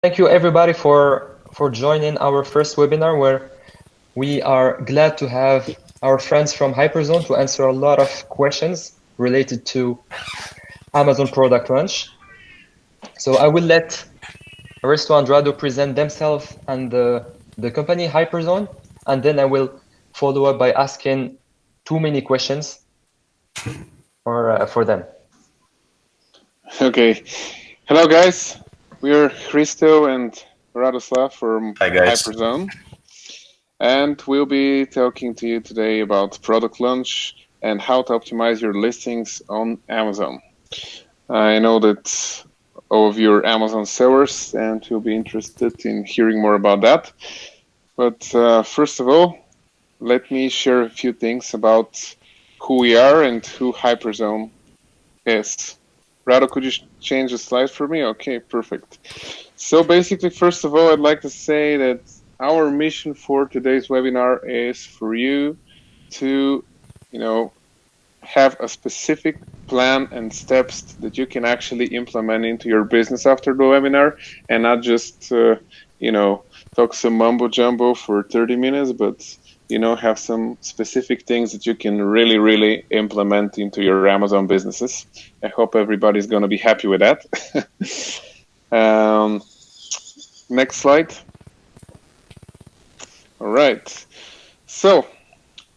Thank you everybody for joining our first webinar where we are glad to have our friends from Hyperzone to answer a lot of questions related to Amazon product launch. So I will let Aristo and Rado present themselves and the company Hyperzone, and then I will follow up by asking too many questions for them. Okay. Hello, guys. We are Christo and Radoslav from Hyperzone. And we'll be talking to you today about product launch and how to optimize your listings on Amazon. I know that all of you are Amazon sellers and you'll be interested in hearing more about that. But first of all, let me share a few things about who we are and who Hyperzone is. Rado, could you change the slide for me? Okay, perfect. So basically, first of all, I'd like to say that our mission for today's webinar is for you to, have a specific plan and steps that you can actually implement into your business after the webinar, and not just, talk some mumbo jumbo for 30 minutes, but have some specific things that you can really implement into your Amazon businesses. I hope everybody's going to be happy with that. Next slide. All right. So,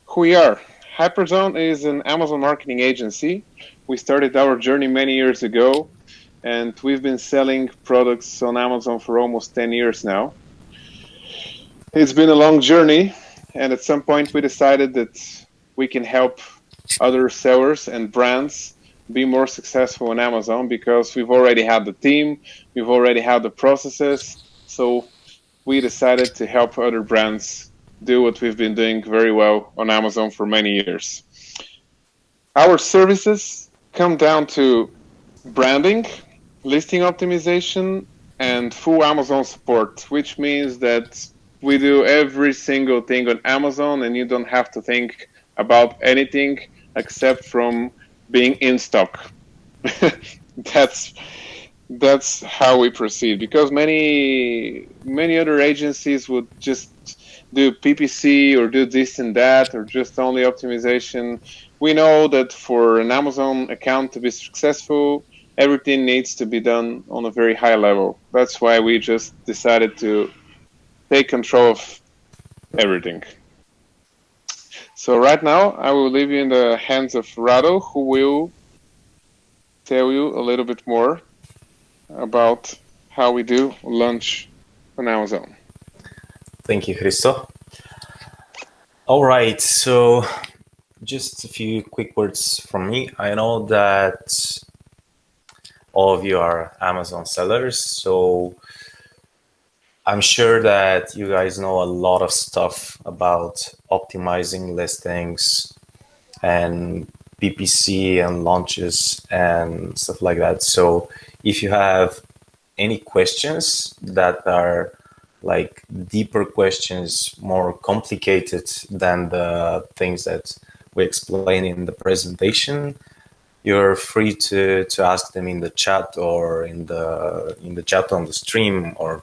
who we are. Hyperzone is an Amazon marketing agency. We started our journey many years ago, and we've been selling products on Amazon for almost 10 years now. It's been a long journey, and at some point we decided that we can help other sellers and brands be more successful on Amazon because we've already had the team, we've already had the processes, so we decided to help other brands do what we've been doing very well on Amazon for many years. Our services come down to branding, listing optimization, and full Amazon support, which means that we do every single thing on Amazon and you don't have to think about anything except from being in stock. That's how we proceed, because many other agencies would just do PPC or do this and that or just only optimization. We know that for an Amazon account to be successful, everything needs to be done on a very high level. That's why we just decided to take control of everything. So right now, I will leave you in the hands of Rado, who will tell you a little bit more about how we do launch on Amazon. Thank you, Christo. All right, so just a few quick words from me. I know that all of you are Amazon sellers, so I'm sure that you guys know a lot of stuff about optimizing listings and PPC and launches and stuff like that. So if you have any questions that are like deeper questions, more complicated than the things that we explain in the presentation, you're free to ask them in the chat or in the chat on the stream or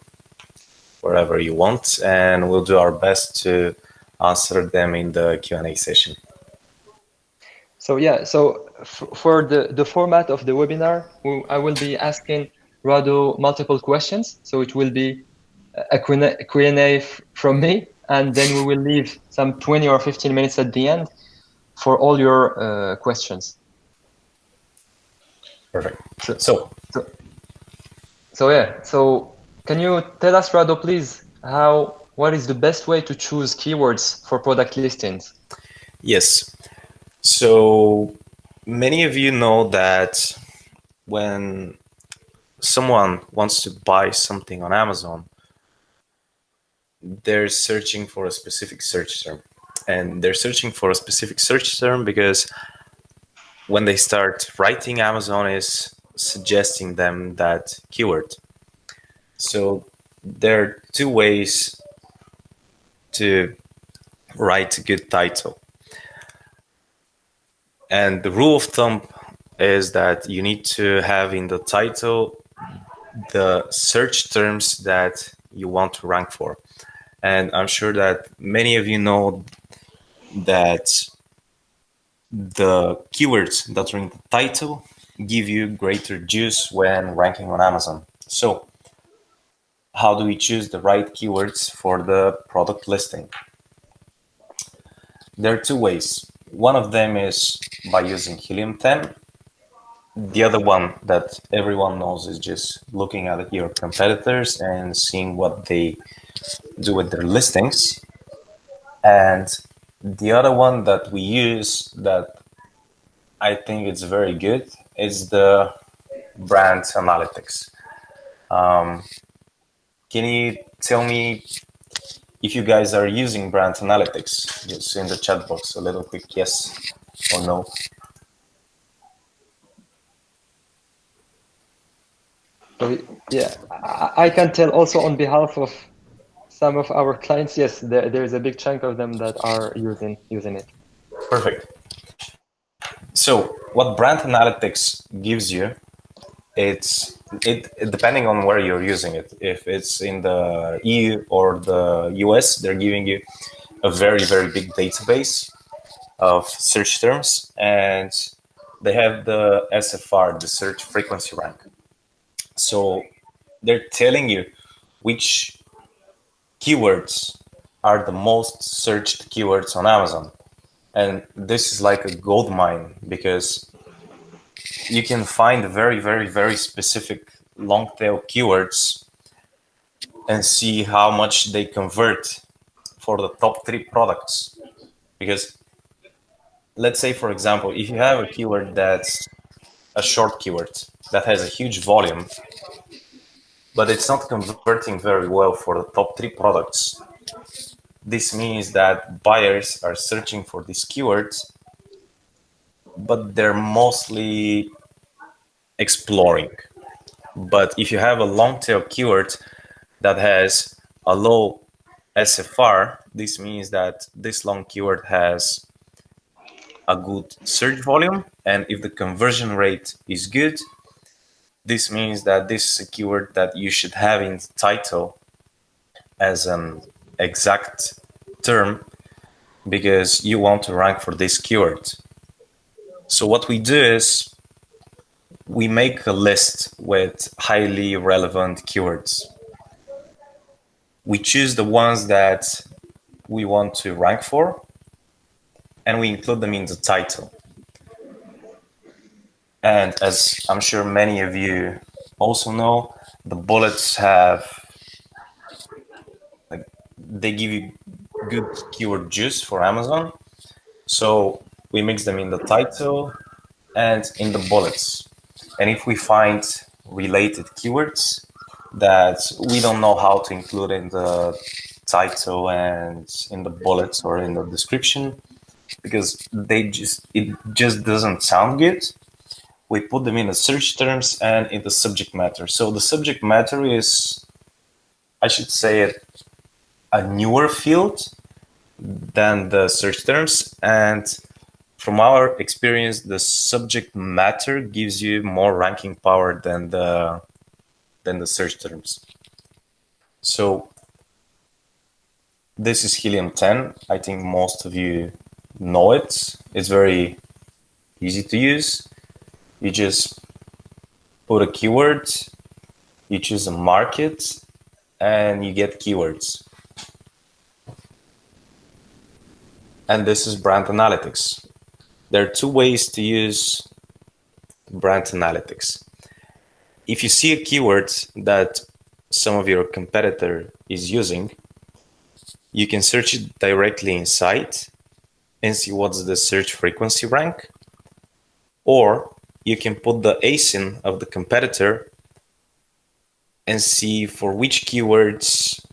wherever you want, and we'll do our best to answer them in the Q&A session. So yeah, for the format of the webinar, I will be asking Rado multiple questions. So it will be a Q&A from me, and then we will leave some 20 or 15 minutes at the end for all your questions. Perfect. So can you tell us, Rado, please, what is the best way to choose keywords for product listings? Yes. So many of you know that when someone wants to buy something on Amazon, they're searching for a specific search term. And they're searching for a specific search term because when they start writing, Amazon is suggesting them that keyword. So there are two ways to write a good title. And the rule of thumb is that you need to have in the title the search terms that you want to rank for. And I'm sure that many of you know that the keywords that are in the title give you greater juice when ranking on Amazon. So how do we choose the right keywords for the product listing? There are two ways. One of them is by using Helium 10. The other one that everyone knows is just looking at your competitors and seeing what they do with their listings. And the other one that we use that I think it's very good is the brand analytics. Can you tell me if you guys are using brand analytics? Just in the chat box, a little quick yes or no. So yeah, I can tell also on behalf of some of our clients, yes, there's a big chunk of them that are using it. Perfect. So what brand analytics gives you, it depending on where you're using it. If it's in the EU or the US, they're giving you a very, very big database of search terms, and they have the SFR, the search frequency rank. So they're telling you which keywords are the most searched keywords on Amazon. And this is like a gold mine because you can find very, very, very specific long tail keywords and see how much they convert for the top 3 products. Because let's say, for example, if you have a keyword that's a short keyword that has a huge volume, but it's not converting very well for the top 3 products, this means that buyers are searching for these keywords, but they're mostly exploring. But if you have a long tail keyword that has a low SFR, this means that this long keyword has a good search volume, and if the conversion rate is good, this means that this is a keyword that you should have in the title as an exact term because you want to rank for this keyword. So what we do is we make a list with highly relevant keywords. We choose the ones that we want to rank for, and we include them in the title. And as I'm sure many of you also know, the bullets they give you good keyword juice for Amazon. So we mix them in the title and in the bullets. And if we find related keywords that we don't know how to include in the title and in the bullets or in the description, because it just doesn't sound good, we put them in the search terms and in the subject matter. So the subject matter is, I should say, a newer field than the search terms. And from our experience, the subject matter gives you more ranking power than the search terms. So this is Helium 10. I think most of you know it. It's very easy to use. You just put a keyword, you choose a market, and you get keywords. And this is brand analytics. There are two ways to use brand analytics. If you see a keyword that some of your competitor is using, you can search it directly inside and see what's the search frequency rank, or you can put the ASIN of the competitor and see for which keywords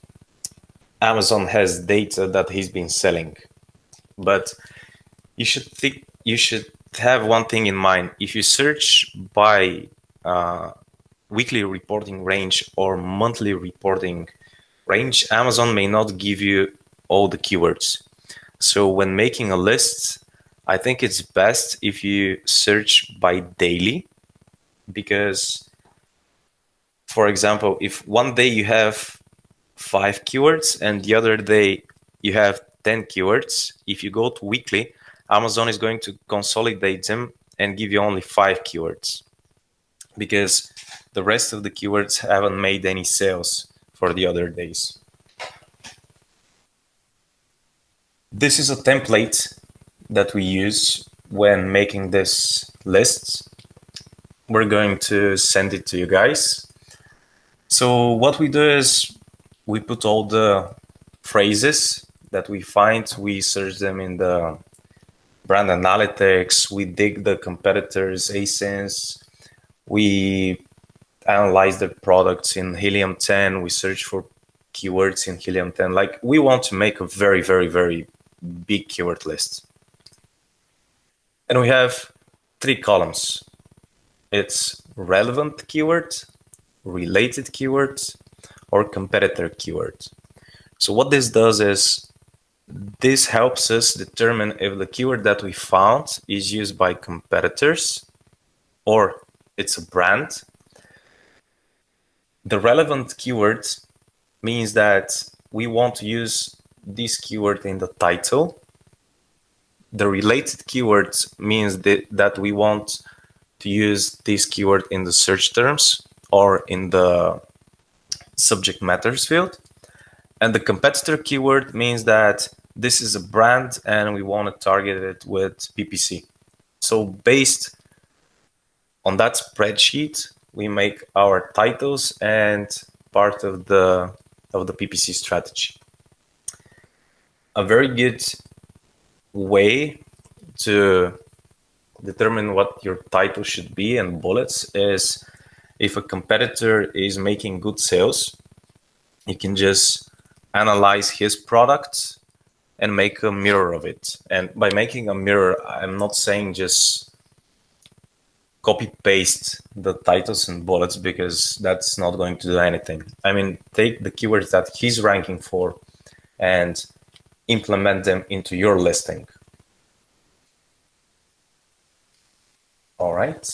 Amazon has data that he's been selling. But you should have one thing in mind. If you search by weekly reporting range or monthly reporting range, Amazon may not give you all the keywords. So when making a list, I think it's best if you search by daily, because for example, if one day you have 5 keywords and the other day you have 10 keywords, if you go to weekly, Amazon is going to consolidate them and give you only 5 keywords because the rest of the keywords haven't made any sales for the other days. This is a template that we use when making this list. We're going to send it to you guys. So what we do is we put all the phrases that we find, we search them in the brand analytics, we dig the competitors' ASINs, we analyze the products in Helium 10, we search for keywords in Helium 10. Like, we want to make a very, very, very big keyword list. And we have 3 columns. It's relevant keyword, related keywords, or competitor keywords. So what this does is this helps us determine if the keyword that we found is used by competitors or it's a brand. The relevant keyword means that we want to use this keyword in the title. The related keyword means that we want to use this keyword in the search terms or in the subject matters field. And the competitor keyword means that this is a brand and we want to target it with PPC. So based on that spreadsheet, we make our titles and part of the PPC strategy. A very good way to determine what your title should be and bullets is if a competitor is making good sales, you can just analyze his product and make a mirror of it. And by making a mirror, I'm not saying just copy paste the titles and bullets because that's not going to do anything. I mean, take the keywords that he's ranking for and implement them into your listing. All right.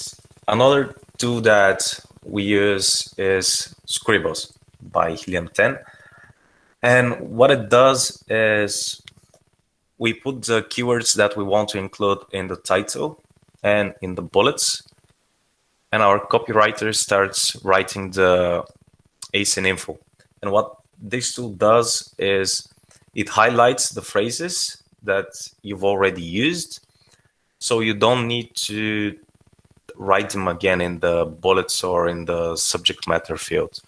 Another tool that we use is Scribos by Helium 10. And what it does is we put the keywords that we want to include in the title and in the bullets. And our copywriter starts writing the ASIN info. And what this tool does is it highlights the phrases that you've already used. So you don't need to write them again in the bullets or in the subject matter field.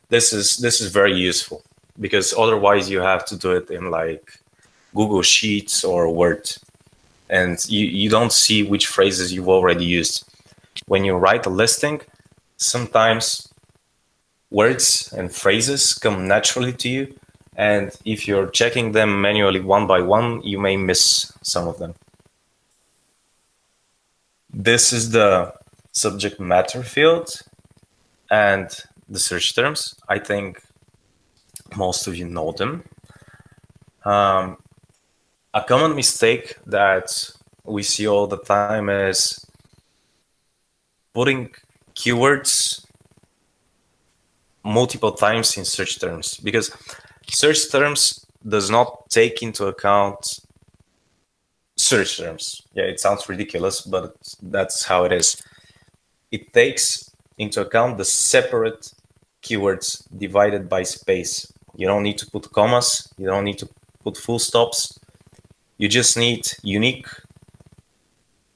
This is very useful because otherwise you have to do it in like Google Sheets or Word, and you don't see which phrases you've already used. When you write a listing, sometimes words and phrases come naturally to you, and if you're checking them manually one by one, you may miss some of them. This is the subject matter field and the search terms. I think most of you know them. A common mistake that we see all the time is putting keywords multiple times in search terms, because search terms does not take into account search terms. Yeah, it sounds ridiculous, but that's how it is. It takes into account the separate keywords divided by space. You don't need to put commas, you don't need to put full stops. You just need unique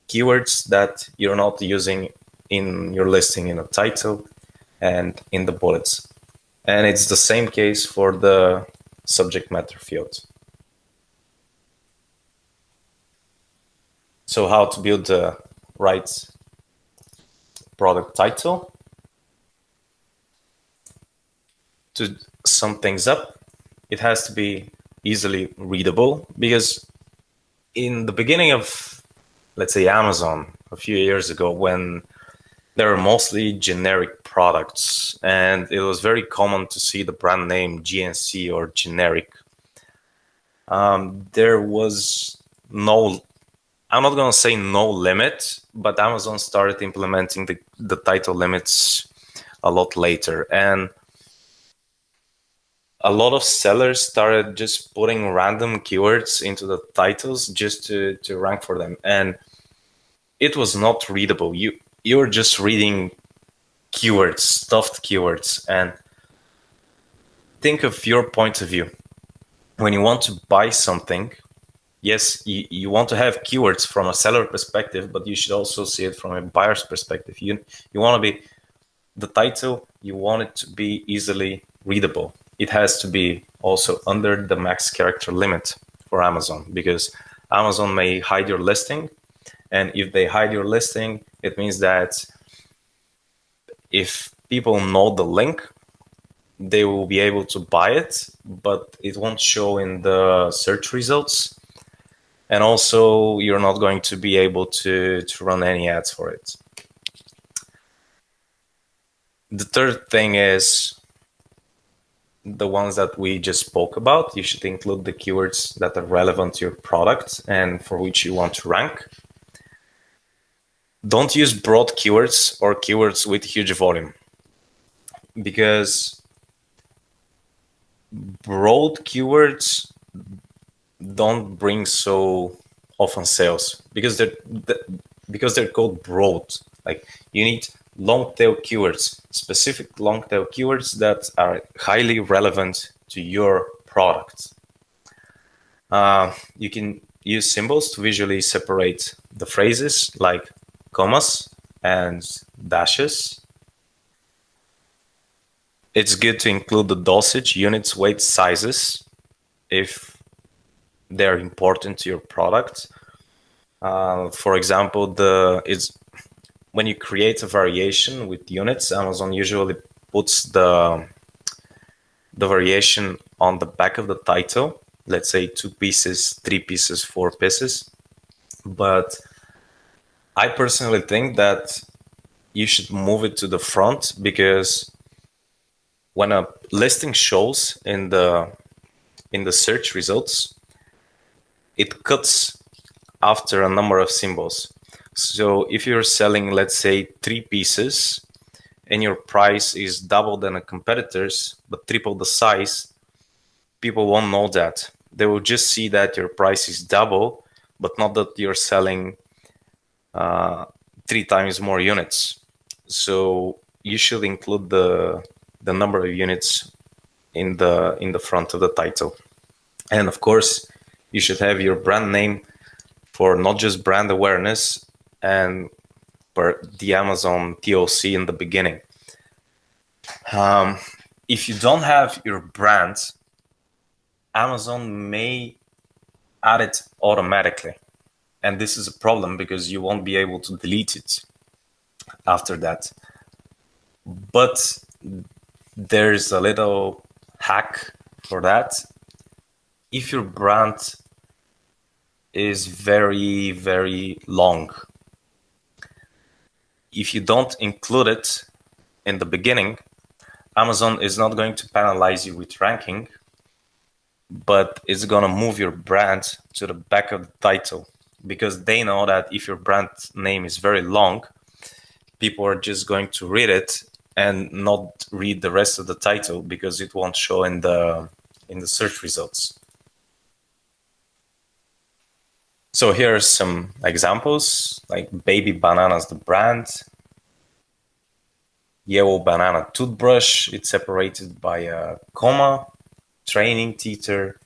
keywords that you're not using in your listing in a title and in the bullets. And it's the same case for the subject matter field. So how to build the right product title? To sum things up, it has to be easily readable, because in the beginning of, let's say, Amazon a few years ago, when there were mostly generic products and it was very common to see the brand name GNC or generic, there was no, I'm not going to say no limit, but Amazon started implementing the title limits a lot later. And a lot of sellers started just putting random keywords into the titles just to rank for them. And it was not readable. You're just reading keywords, stuffed keywords. And think of your point of view. When you want to buy something, yes, you want to have keywords from a seller perspective, but you should also see it from a buyer's perspective. You want to be, the title, you want it to be easily readable. It has to be also under the max character limit for Amazon, because Amazon may hide your listing. And if they hide your listing, it means that if people know the link, they will be able to buy it, but it won't show in the search results. And also, you're not going to be able to run any ads for it. The third thing is the ones that we just spoke about. You should include the keywords that are relevant to your product and for which you want to rank. Don't use broad keywords or keywords with huge volume, because broad keywords don't bring so often sales, because they're called broad. Like, you need long tail keywords, specific long tail keywords that are highly relevant to your product. You can use symbols to visually separate the phrases, like commas and dashes. It's good to include the dosage, units, weight, sizes if they're important to your product. For example, when you create a variation with units, Amazon usually puts the variation on the back of the title. Let's say 2 pieces, 3 pieces, 4 pieces. But I personally think that you should move it to the front, because when a listing shows in the search results, it cuts after a number of symbols. So if you're selling, let's say, 3 pieces and your price is double than a competitor's but triple the size, people won't know that. They will just see that your price is double, but not that you're selling 3 times more units. So you should include the number of units in the front of the title. And of course, you should have your brand name for not just brand awareness and for the Amazon TOC in the beginning. If you don't have your brand, Amazon may add it automatically. And this is a problem, because you won't be able to delete it after that. But there's a little hack for that. If your brand is very, very long, if you don't include it in the beginning, Amazon is not going to penalize you with ranking, but it's going to move your brand to the back of the title, because they know that if your brand name is very long, people are just going to read it and not read the rest of the title, because it won't show in the search results. So here are some examples, like Baby Bananas, the brand. Yellow Banana toothbrush, it's separated by a comma. Training teeter,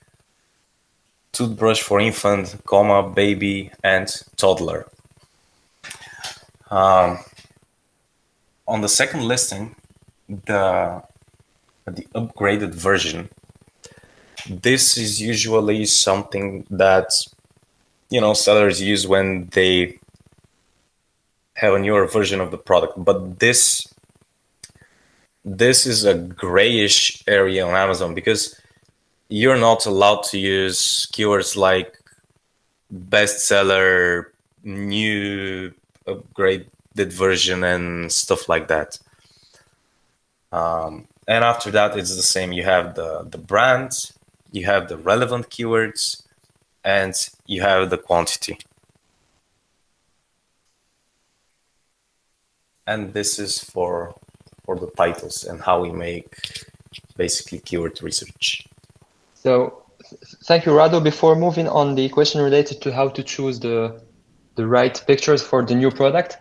toothbrush for infant, comma, baby, and toddler. On the second listing, the upgraded version, this is usually something that sellers use when they have a newer version of the product. But this is a grayish area on Amazon, because you're not allowed to use keywords like bestseller, new, upgraded version, and stuff like that. And after that, it's the same. You have the brand, you have the relevant keywords, and you have the quantity. And this is for for the titles and how we make basically keyword research. So thank you, Rado. Before moving on the question related to how to choose the right pictures for the new product,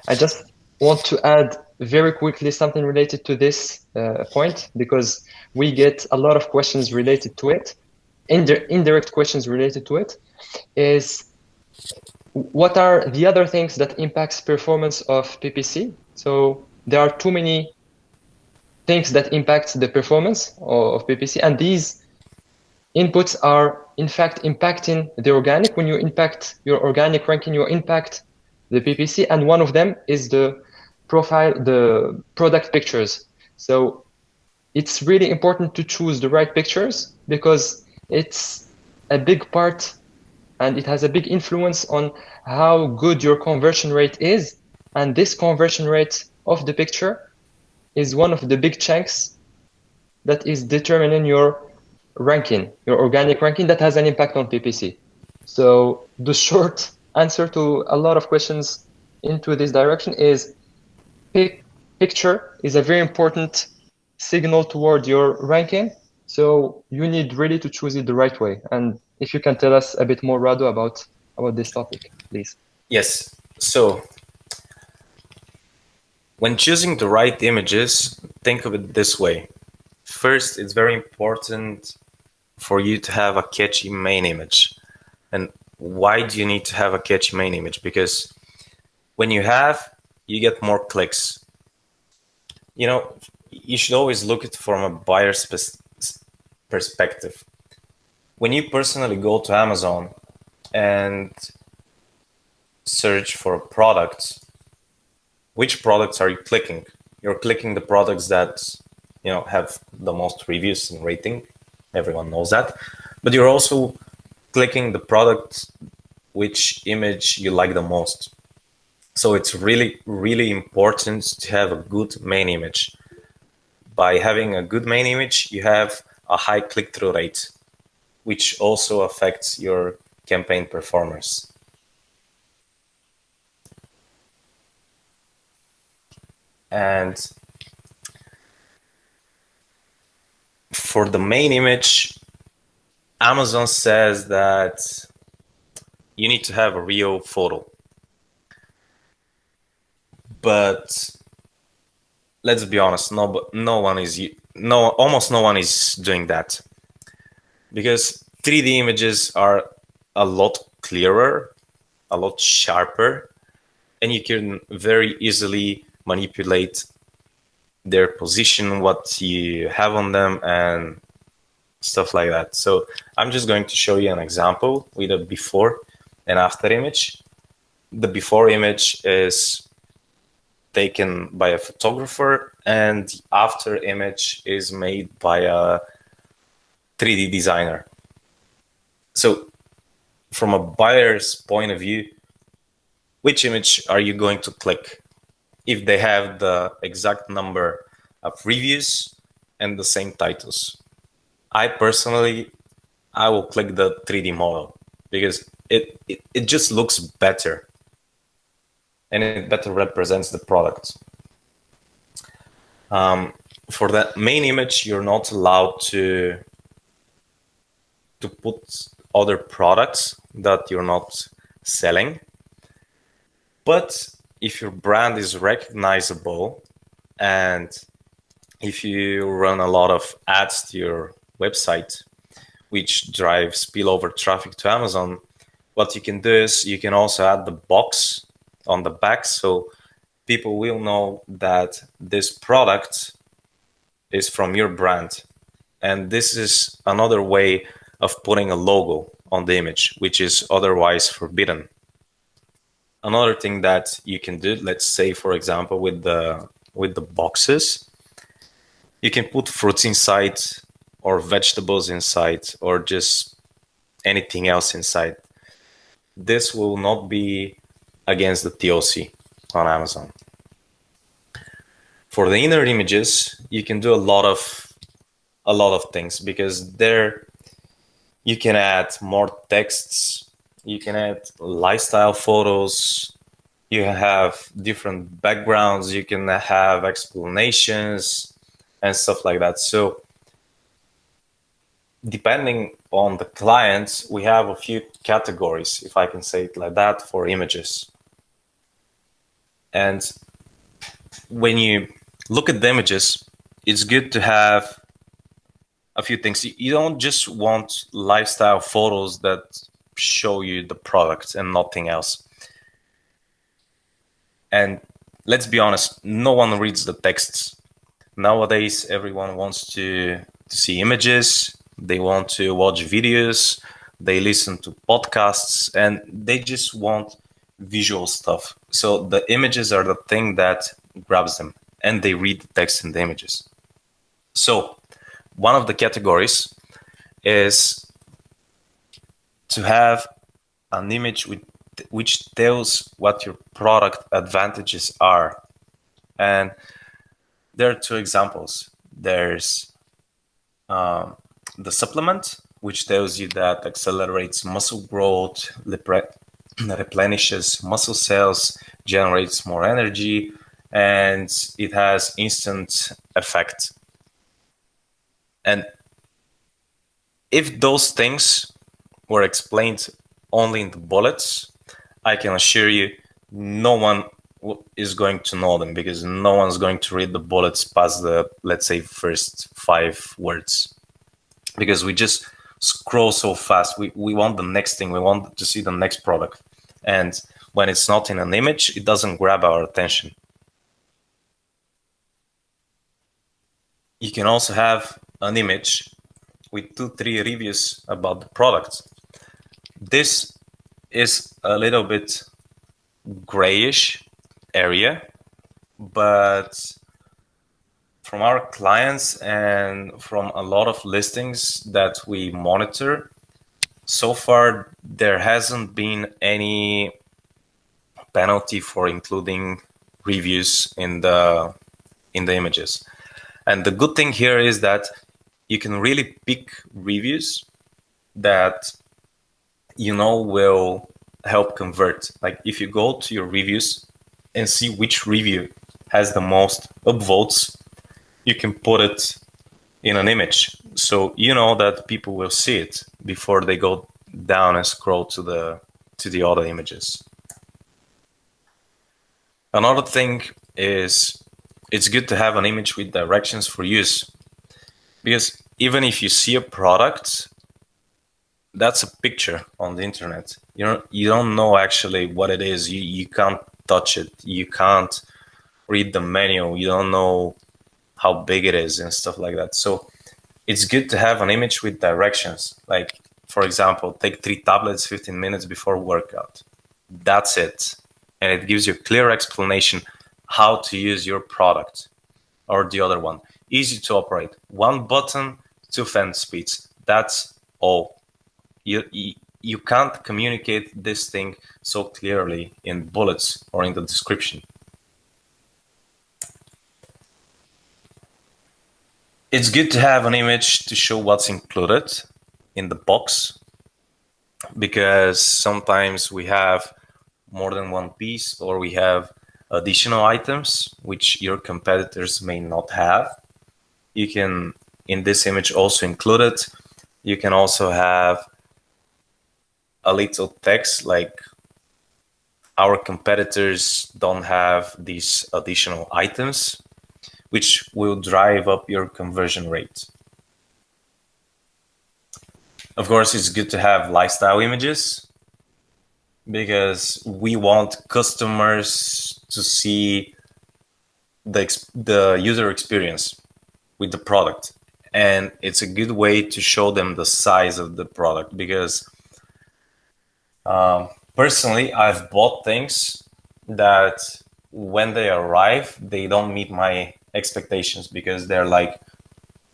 I just want to add very quickly something related to this point, because we get a lot of questions related to it, indirect questions related to it, is what are the other things that impacts performance of PPC? So there are too many things that impact the performance of PPC, and these inputs are in fact impacting the organic. When you impact your organic ranking, you impact the PPC, and one of them is the profile, the product pictures. So it's really important to choose the right pictures, because it's a big part and it has a big influence on how good your conversion rate is. And this conversion rate of the picture is one of the big chunks that is determining your ranking, your organic ranking, that has an impact on PPC. So the short answer to a lot of questions into this direction is picture is a very important signal toward your ranking. So you need really to choose it the right way. And if you can tell us a bit more, Rado, about this topic, please. Yes. So when choosing the right images, think of it this way. First, it's very important for you to have a catchy main image. And why do you need to have a catchy main image? Because when you get more clicks. You know, you should always look at it from a buyer's perspective. When you personally go to Amazon and search for a product, which products are you clicking? You're clicking the products that, you know, have the most reviews and rating. Everyone knows that. But you're also clicking the product which image you like the most. So it's really, really important to have a good main image. By having a good main image, you have a high click-through rate, which also affects your campaign performance. And for the main image, Amazon says that you need to have a real photo. But let's be honest, almost no one is doing that, because 3D images are a lot clearer, a lot sharper, and you can very easily manipulate their position, what you have on them, and stuff like that. So I'm just going to show you an example with a before and after image. The before image is taken by a photographer, and the after image is made by a 3D designer. So from a buyer's point of view, which image are you going to click if they have the exact number of reviews and the same titles? I personally, I will click the 3D model because it just looks better and it better represents the product. For that main image, you're not allowed to put other products that you're not selling. But if your brand is recognizable and if you run a lot of ads to your website, which drives spillover traffic to Amazon, what you can do is you can also add the box on the back, so people will know that this product is from your brand. And this is another way of putting a logo on the image, which is otherwise forbidden. Another thing that you can do, let's say, for example, with the boxes, you can put fruits inside or vegetables inside or just anything else inside. This will not be against the TOC on Amazon. For the inner images, you can do a lot of things, because there you can add more texts, you can add lifestyle photos, You have different backgrounds, you can have explanations and stuff like that. So depending on the clients, we have a few categories, if I can say it like that, for images. And when you look at the images, it's good to have a few things. You don't just want lifestyle photos that show you the product and nothing else. And let's be honest, no one reads the texts. Nowadays, everyone wants to see images, they want to watch videos, they listen to podcasts, and they just want visual stuff. So the images are the thing that grabs them, and they read the text in the images. So one of the categories is to have an image which tells what your product advantages are. And there are two examples. There's the supplement, which tells you that accelerates muscle growth, replenishes muscle cells, generates more energy, and it has instant effect. And if those things were explained only in the bullets, I can assure you no one is going to know them, because no one's going to read the bullets past the, let's say, first 5 words, because we just scroll so fast. We want the next thing. We want to see the next product. And when it's not in an image, it doesn't grab our attention. You can also have an image with 2-3 reviews about the product. This is a little bit grayish area, but from our clients and from a lot of listings that we monitor, so far there hasn't been any penalty for including reviews in the images. And the good thing here is that you can really pick reviews that will help convert. Like if you go to your reviews and see which review has the most upvotes, you can put it in an image, so you know that people will see it before they go down and scroll to the other images. Another thing is it's good to have an image with directions for use, because even if you see a product, that's a picture on the internet. You don't know actually what it is. You can't touch it. You can't read the menu. You don't know how big it is and stuff like that. So it's good to have an image with directions. Like, for example, take 3 tablets 15 minutes before workout. That's it. And it gives you a clear explanation how to use your product. Or the other one, easy to operate. 1 button, 2 fan speeds. That's all. You can't communicate this thing so clearly in bullets or in the description. It's good to have an image to show what's included in the box, because sometimes we have more than one piece, or we have additional items which your competitors may not have. You can, in this image, also include it. You can also have a little text like, our competitors don't have these additional items, which will drive up your conversion rate. Of course, it's good to have lifestyle images, because we want customers to see the user experience with the product. And it's a good way to show them the size of the product, because personally, I've bought things that when they arrive, they don't meet my expectations, because they're like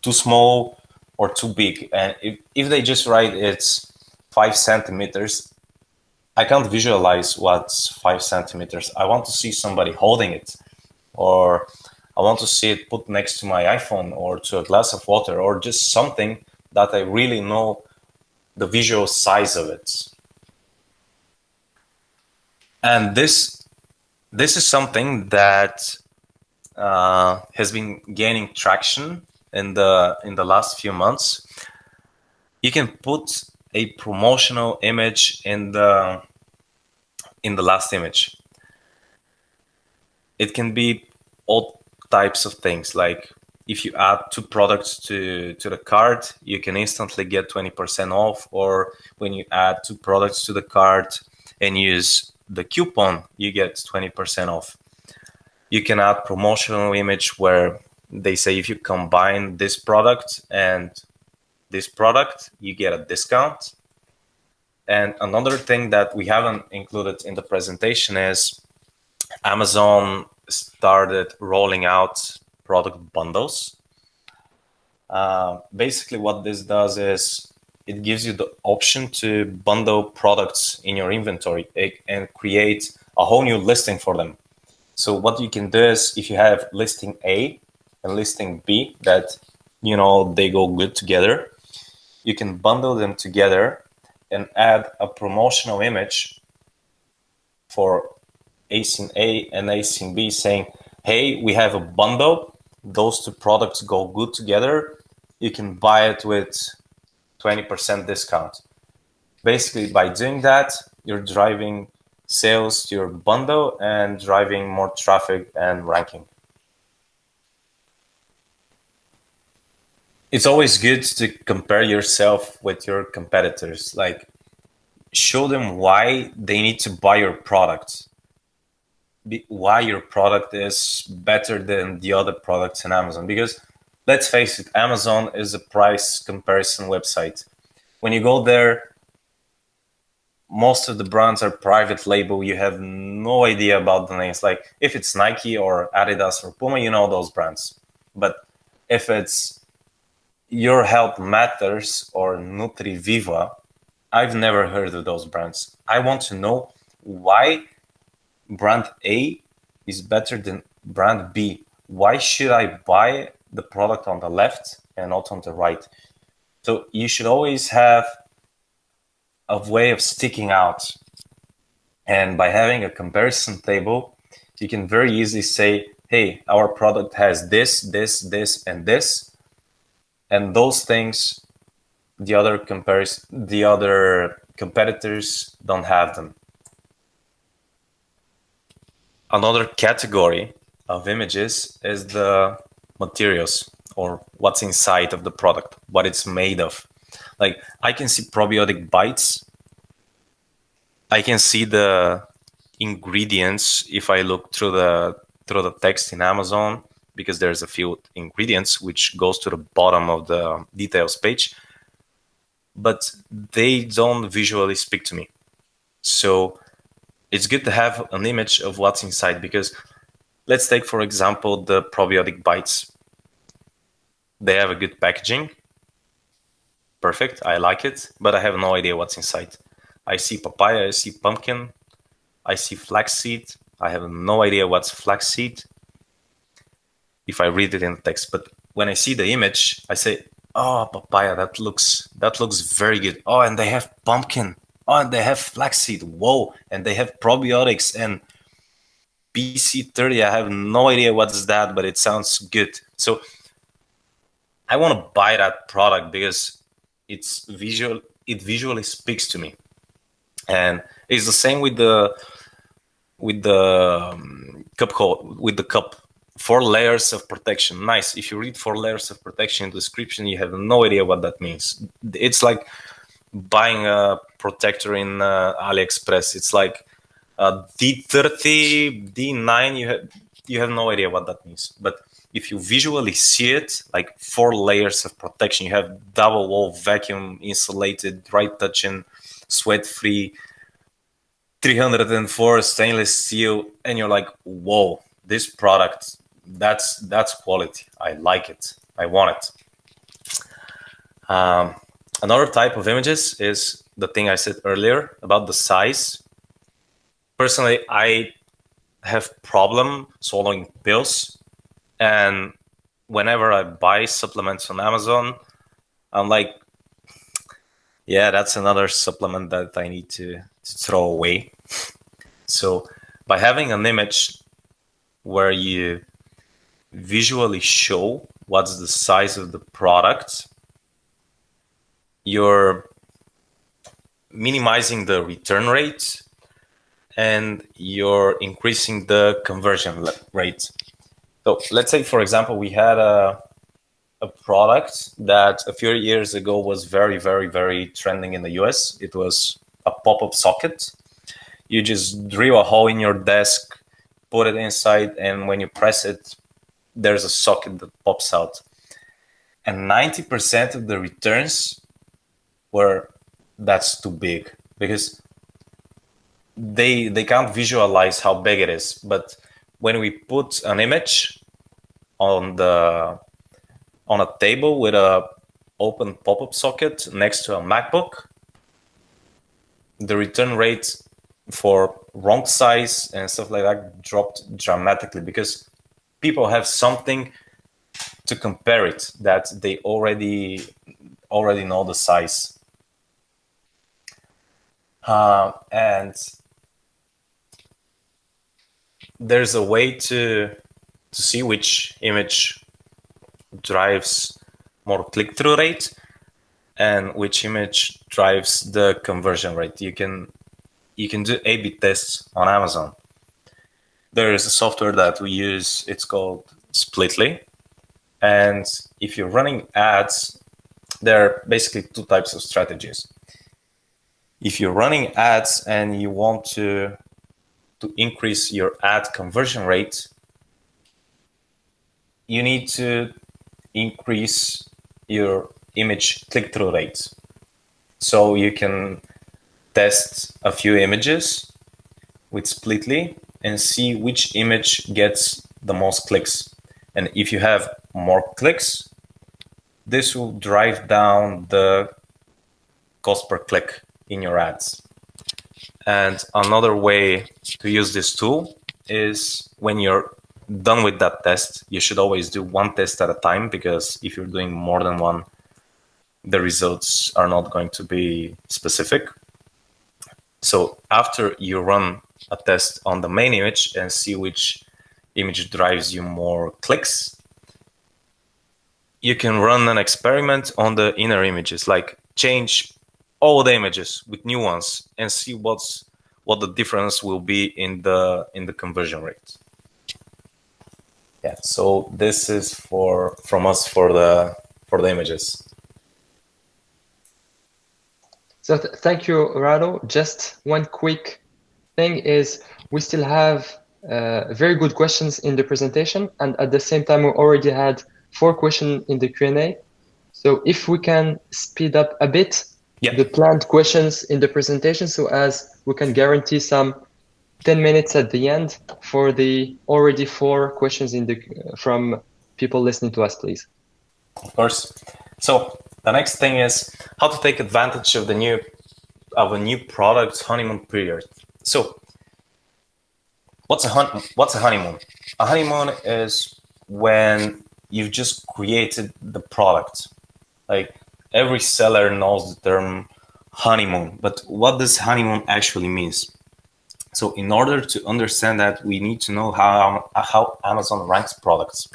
too small or too big. And if they just write it's 5 centimeters, I can't visualize what's 5 centimeters. I want to see somebody holding it, or I want to see it put next to my iPhone or to a glass of water, or just something that I really know the visual size of it. And this This is something that has been gaining traction in the last few months. You can put a promotional image in the last image. It can be all types of things, like if you add 2 products to the cart, you can instantly get 20% off, or when you add 2 products to the cart and use the coupon, you get 20% off. You can add promotional image where they say if you combine this product and this product, you get a discount. And another thing that we haven't included in the presentation is Amazon started rolling out product bundles. Basically, what this does is it gives you the option to bundle products in your inventory and create a whole new listing for them. So what you can do is, if you have listing A and listing B that, you know, they go good together, you can bundle them together and add a promotional image for A scene A and A scene B saying, hey, we have a bundle. Those 2 products go good together. You can buy it with 20% discount. Basically, by doing that, you're driving sales to your bundle and driving more traffic and ranking. It's always good to compare yourself with your competitors. Like, show them why they need to buy your product, why your product is better than the other products in Amazon. Because let's face it, Amazon is a price comparison website. When you go there, most of the brands are private label. You have no idea about the names. Like if it's Nike or Adidas or Puma, you know those brands. But if it's Your Health Matters or NutriViva, I've never heard of those brands. I want to know why brand A is better than brand B. Why should I buy the product on the left and not on the right? So you should always have a way of sticking out. And by having a comparison table, you can very easily say, hey, our product has this, this, this, and this. And those things, the other competitors don't have them. Another category of images is the materials, or what's inside of the product, what it's made of. Like I can see probiotic bites. I can see the ingredients if I look through the text in Amazon, because there's a few ingredients which goes to the bottom of the details page, but they don't visually speak to me. So it's good to have an image of what's inside, because let's take, for example, the probiotic bites. They have a good packaging. Perfect, I like it, but I have no idea what's inside. I see papaya, I see pumpkin, I see flaxseed. I have no idea what's flaxseed if I read it in the text. But when I see the image, I say, oh, papaya, that looks very good. Oh, and they have pumpkin. Oh, and they have flaxseed. Whoa, and they have probiotics and BC30. I have no idea what's that, but it sounds good. So I want to buy that product because it's visual. It visually speaks to me, and it's the same with the cup. 4 layers of protection. Nice. If you read 4 layers of protection in the description, you have no idea what that means. It's like buying a protector in AliExpress. It's like D30, D9. You have no idea what that means. But if you visually see it, like 4 layers of protection, you have double wall, vacuum insulated, dry touching, sweat free, 304 stainless steel, and you're like, whoa, this product, that's quality. I like it. I want it. Another type of images is the thing I said earlier about the size. Personally, I have problem swallowing pills, and whenever I buy supplements on Amazon, I'm like, yeah, that's another supplement that I need to throw away. So By having an image where you visually show what's the size of the product, you're minimizing the return rate and you're increasing the conversion rate. So let's say, for example, we had a product that a few years ago was very, very, very trending in the US. It was a pop-up socket. You just drill a hole in your desk, put it inside, and when you press it, there's a socket that pops out. And 90% of the returns were, that's too big, because they can't visualize how big it is. But when we put an image on a table with a open pop-up socket next to a MacBook, the return rate for wrong size and stuff like that dropped dramatically, because people have something to compare it that they already know the size. And there's a way to see which image drives more click-through rate and which image drives the conversion rate. You can do A/B tests on Amazon. There is a software that we use, it's called Splitly. And if you're running ads, there are basically two types of strategies. If you're running ads and you want to increase your ad conversion rate, you need to increase your image click-through rate. So you can test a few images with Splitly and see which image gets the most clicks. And if you have more clicks, this will drive down the cost per click in your ads. And another way to use this tool is when you're done with that test, you should always do one test at a time, because if you're doing more than one, the results are not going to be specific. So after you run a test on the main image and see which image drives you more clicks, you can run an experiment on the inner images, like change all the images with new ones and see what the difference will be in the conversion rate. Yeah, so this is from us for the images. So thank you, Rado. Just one quick thing is we still have very good questions in the presentation, and at the same time we already had 4 questions in the Q&A. So if we can speed up a bit the planned questions in the presentation, so as we can guarantee some 10 minutes at the end for the already 4 questions from people listening to us, please. Of course. So the next thing is how to take advantage of a new product's honeymoon period. So what's a honeymoon? A honeymoon is when you've just created the product. Like, every seller knows the term honeymoon, but what does honeymoon actually means? So in order to understand that, we need to know how Amazon ranks products.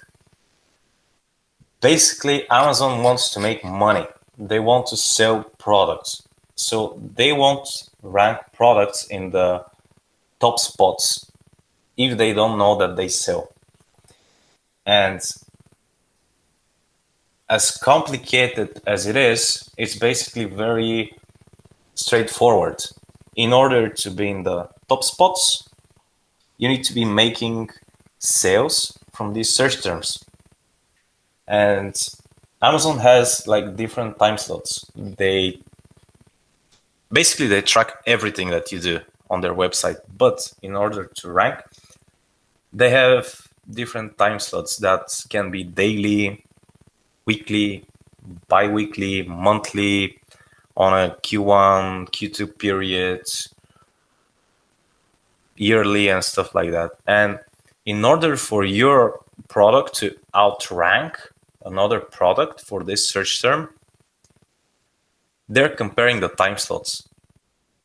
Basically, Amazon wants to make money. They want to sell products. So they won't rank products in the top spots if they don't know that they sell. And as complicated as it is, it's basically very straightforward. In order to be in the top spots, you need to be making sales from these search terms. And Amazon has like different time slots. They track everything that you do on their website, but in order to rank, they have different time slots that can be daily, weekly, bi-weekly, monthly, on a Q1, Q2 period, yearly, and stuff like that. And in order for your product to outrank another product for this search term, they're comparing the time slots.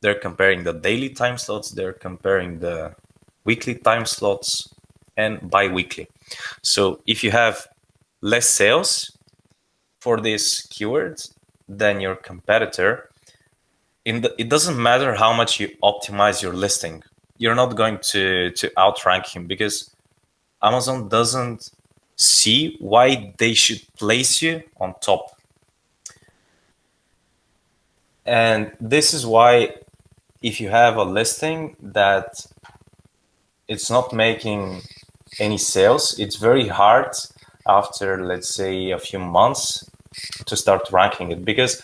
They're comparing the daily time slots. They're comparing the weekly time slots, and bi-weekly. So if you have less sales for this keyword than your competitor, it doesn't matter how much you optimize your listing. You're not going to outrank him, because Amazon doesn't see why they should place you on top. And this is why, if you have a listing that it's not making any sales, it's very hard after, let's say, a few months to start ranking it, because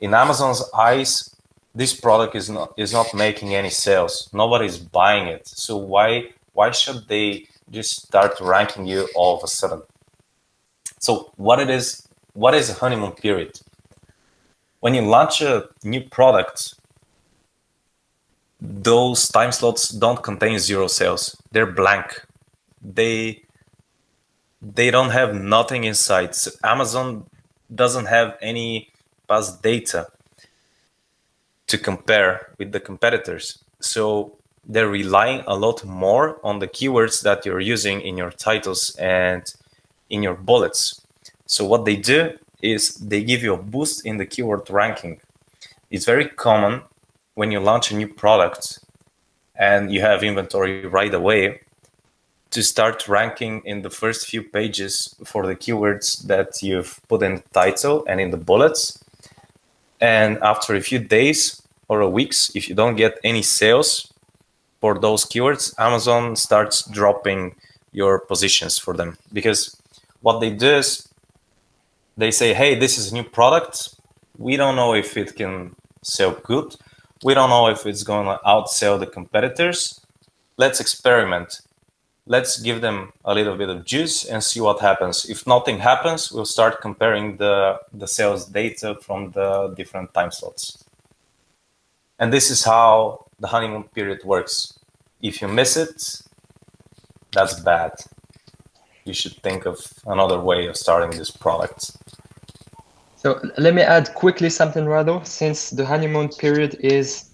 in Amazon's eyes, this product is not making any sales. Nobody's buying it. So why should they just start ranking you all of a sudden? So what is a honeymoon period? When you launch a new product, those time slots don't contain 0 sales. They're blank. They don't have nothing inside. So Amazon doesn't have any past data to compare with the competitors. So they're relying a lot more on the keywords that you're using in your titles and in your bullets. So what they do is they give you a boost in the keyword ranking. It's very common when you launch a new product and you have inventory right away to start ranking in the first few pages for the keywords that you've put in the title and in the bullets. And after a few days or weeks, if you don't get any sales for those keywords, Amazon starts dropping your positions for them. Because what they do is they say, hey, this is a new product. We don't know if it can sell good. We don't know if it's going to outsell the competitors. Let's experiment. Let's give them a little bit of juice and see what happens. If nothing happens, we'll start comparing the sales data from the different time slots. And this is how the honeymoon period works. If you miss it, that's bad. You should think of another way of starting this product. So let me add quickly something, Rado, since the honeymoon period is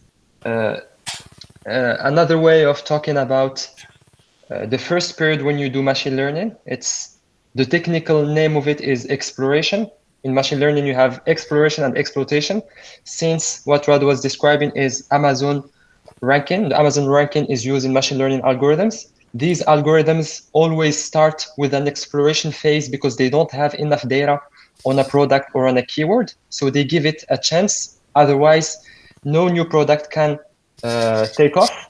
another way of talking about the first period when you do machine learning. It's the technical name of it is exploration. In machine learning, you have exploration and exploitation. Since what Rado was describing is Amazon ranking, the Amazon ranking is used in machine learning algorithms. These algorithms always start with an exploration phase because they don't have enough data on a product or on a keyword. So they give it a chance. Otherwise, no new product can take off.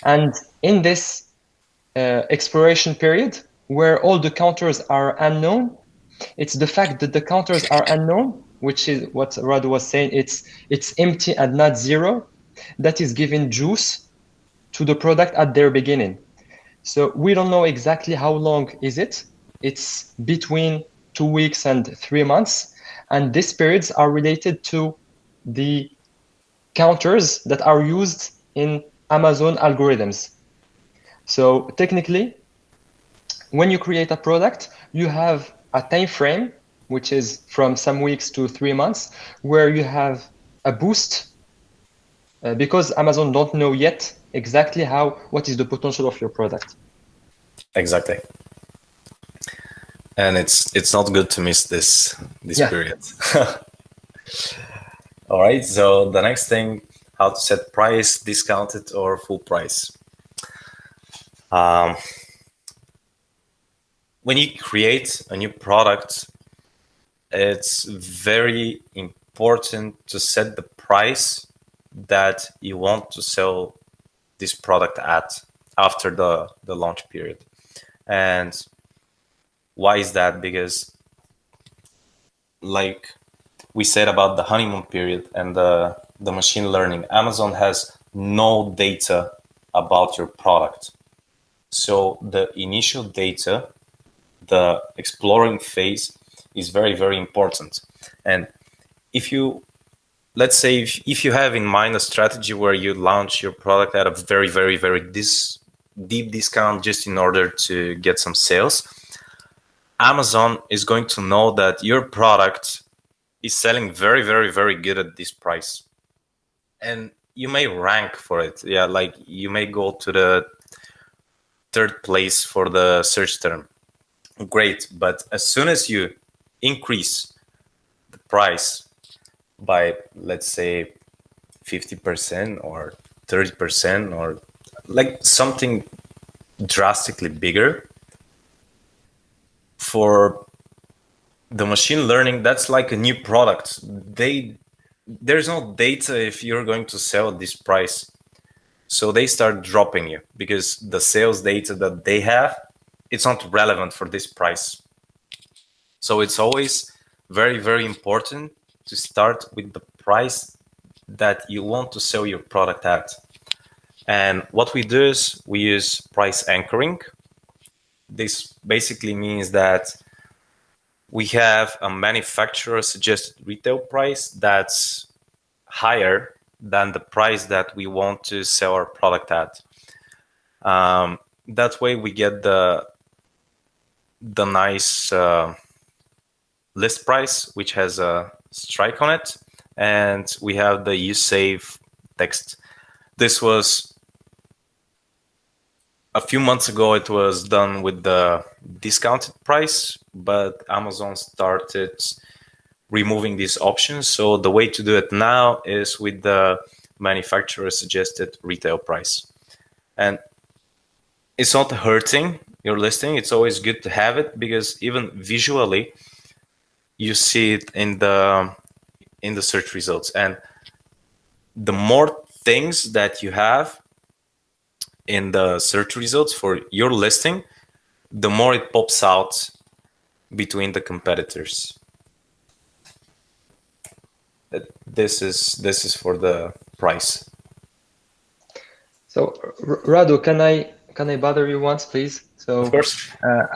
And in this exploration period, where all the counters are unknown, it's the fact that the counters are unknown, which is what Radu was saying, it's empty and not 0, that is giving juice to the product at their beginning. So we don't know exactly how long is it. It's between 2 weeks and 3 months. And these periods are related to the counters that are used in Amazon algorithms. So technically, when you create a product, you have a time frame, which is from some weeks to 3 months, where you have a boost because Amazon don't know yet exactly what is the potential of your product. Exactly. And it's not good to miss this period. All right. So the next thing, how to set price, discounted or full price. When you create a new product, it's very important to set the price that you want to sell this product at after the launch period. And why is that? Because like we said about the honeymoon period and the machine learning, Amazon has no data about your product. So the initial data, the exploring phase, is very, very important. And if you, let's say, if you have in mind a strategy where you launch your product at a very, very, very deep discount just in order to get some sales, Amazon is going to know that your product is selling very, very, very good at this price. And you may rank for it. Yeah, like you may go to the third place for the search term. Great, but as soon as you increase the price by, let's say, 50% or 30% or like something drastically bigger, for the machine learning, that's like a new product. There's no data if you're going to sell at this price. So they start dropping you because the sales data that they have, it's not relevant for this price. So it's always very, very important to start with the price that you want to sell your product at. And what we do is we use price anchoring. This basically means that we have a manufacturer suggested retail price that's higher than the price that we want to sell our product at. That way we get the nice list price, which has a strike on it, and we have the "you save" text. This was a few months ago. It was done with the discounted price, but Amazon started removing these options. So the way to do it now is with the manufacturer suggested retail price. And it's not hurting your listing. It's always good to have it because even visually you see it in the search results. And the more things that you have in the search results for your listing, the more it pops out between the competitors. This is for the price. So Radu, can I bother you once, please? So of course.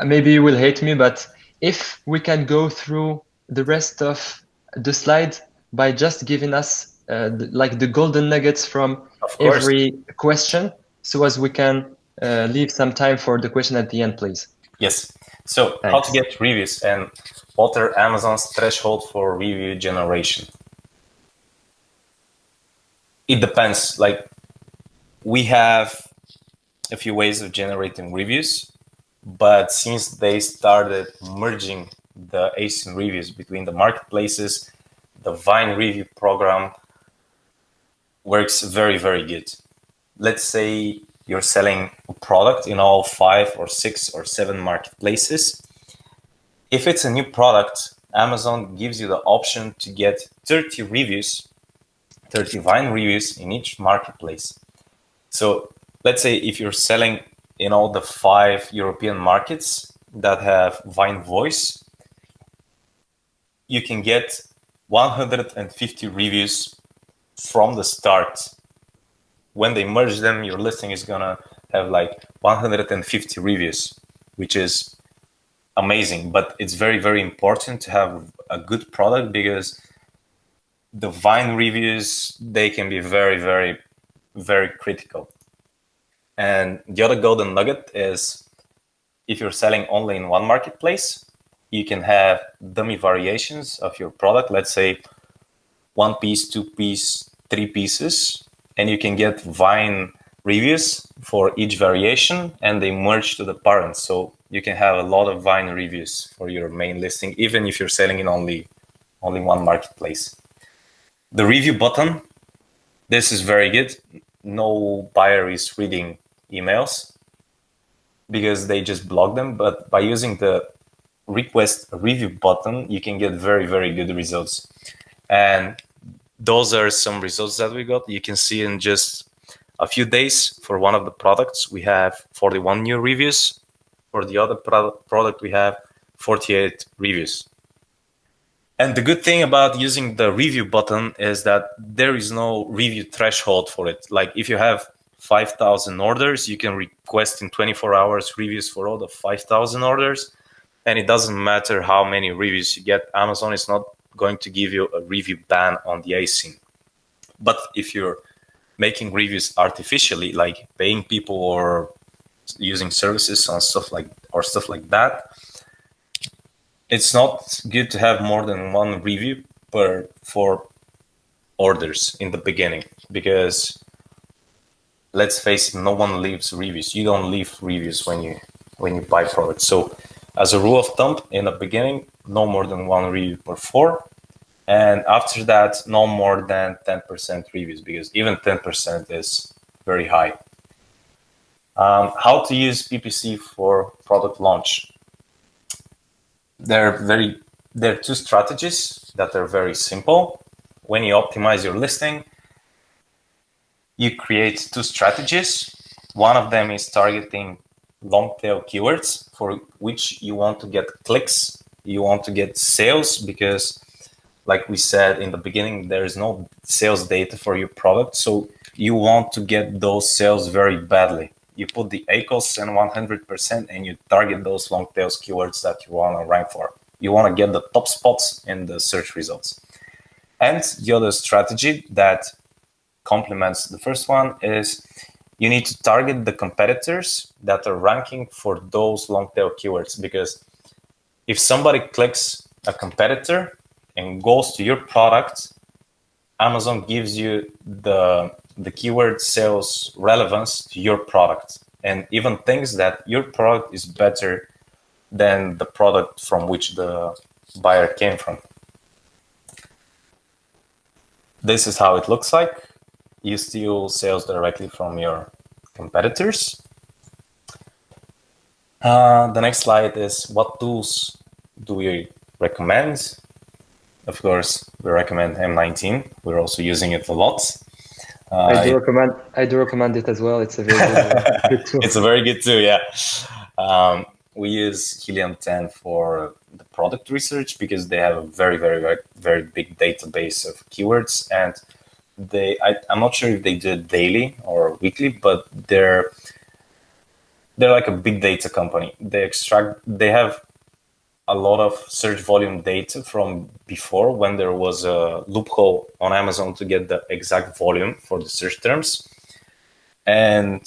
Maybe you will hate me, but if we can go through the rest of the slide by just giving us like the golden nuggets from every question, so as we can leave some time for the question at the end, please. Yes. So Thanks. How to get reviews and what are Amazon's threshold for review generation? It depends. Like, we have a few ways of generating reviews, but since they started merging the async reviews between the marketplaces, the Vine review program works very, very good. Let's say you're selling a product in all 5 or 6 or 7 marketplaces. If it's a new product, Amazon gives you the option to get 30 reviews, 30 Vine reviews in each marketplace. So let's say if you're selling in all the 5 European markets that have Vine voice, you can get 150 reviews from the start. When they merge them, your listing is gonna have like 150 reviews, which is amazing. But it's very, very important to have a good product because the Vine reviews, they can be very, very, very critical. And the other golden nugget is if you're selling only in one marketplace, you can have dummy variations of your product. Let's say 1 piece, 2 piece, 3 pieces, and you can get Vine reviews for each variation and they merge to the parent. So you can have a lot of Vine reviews for your main listing, even if you're selling in only one marketplace. The review button, this is very good. No buyer is reading emails because they just block them. But by using the request a review button, you can get very, very good results. And those are some results that we got. You can see in just a few days for one of the products, we have 41 new reviews. For the other product, we have 48 reviews. And the good thing about using the review button is that there is no review threshold for it. Like if you have 5,000 orders, you can request in 24 hours reviews for all the 5,000 orders. And it doesn't matter how many reviews you get. Amazon is not going to give you a review ban on the async. But if you're making reviews artificially, like paying people or using services and stuff like that, it's not good to have more than 1 review for orders in the beginning, because let's face it, no one leaves reviews. You don't leave reviews when you buy products. So as a rule of thumb, in the beginning, no more than 1 review per 4. And after that, no more than 10% reviews, because even 10% is very high. How to use PPC for product launch? There are 2 strategies that are very simple. When you optimize your listing, you create 2 strategies. One of them is targeting long tail keywords for which you want to get clicks, you want to get sales, because like we said in the beginning, there is no sales data for your product. So you want to get those sales very badly. You put the ACOS and 100% and you target those long tails keywords that you want to rank for. You want to get the top spots in the search results. And the other strategy that complements the first one is you need to target the competitors that are ranking for those long tail keywords, because if somebody clicks a competitor and goes to your product, Amazon gives you the keyword sales relevance to your product, and even thinks that your product is better than the product from which the buyer came from. This is how it looks like. You steal sales directly from your competitors. The next slide is what tools do we recommend? Of course, we recommend M19. We're also using it a lot. I do recommend it as well. It's a very good tool. It's a very good tool, yeah. We use Helium 10 for the product research because they have a very, very, very, very big database of keywords, and I'm not sure if they do it daily or weekly, but they're like a big data company. They have a lot of search volume data from before, when there was a loophole on Amazon to get the exact volume for the search terms. And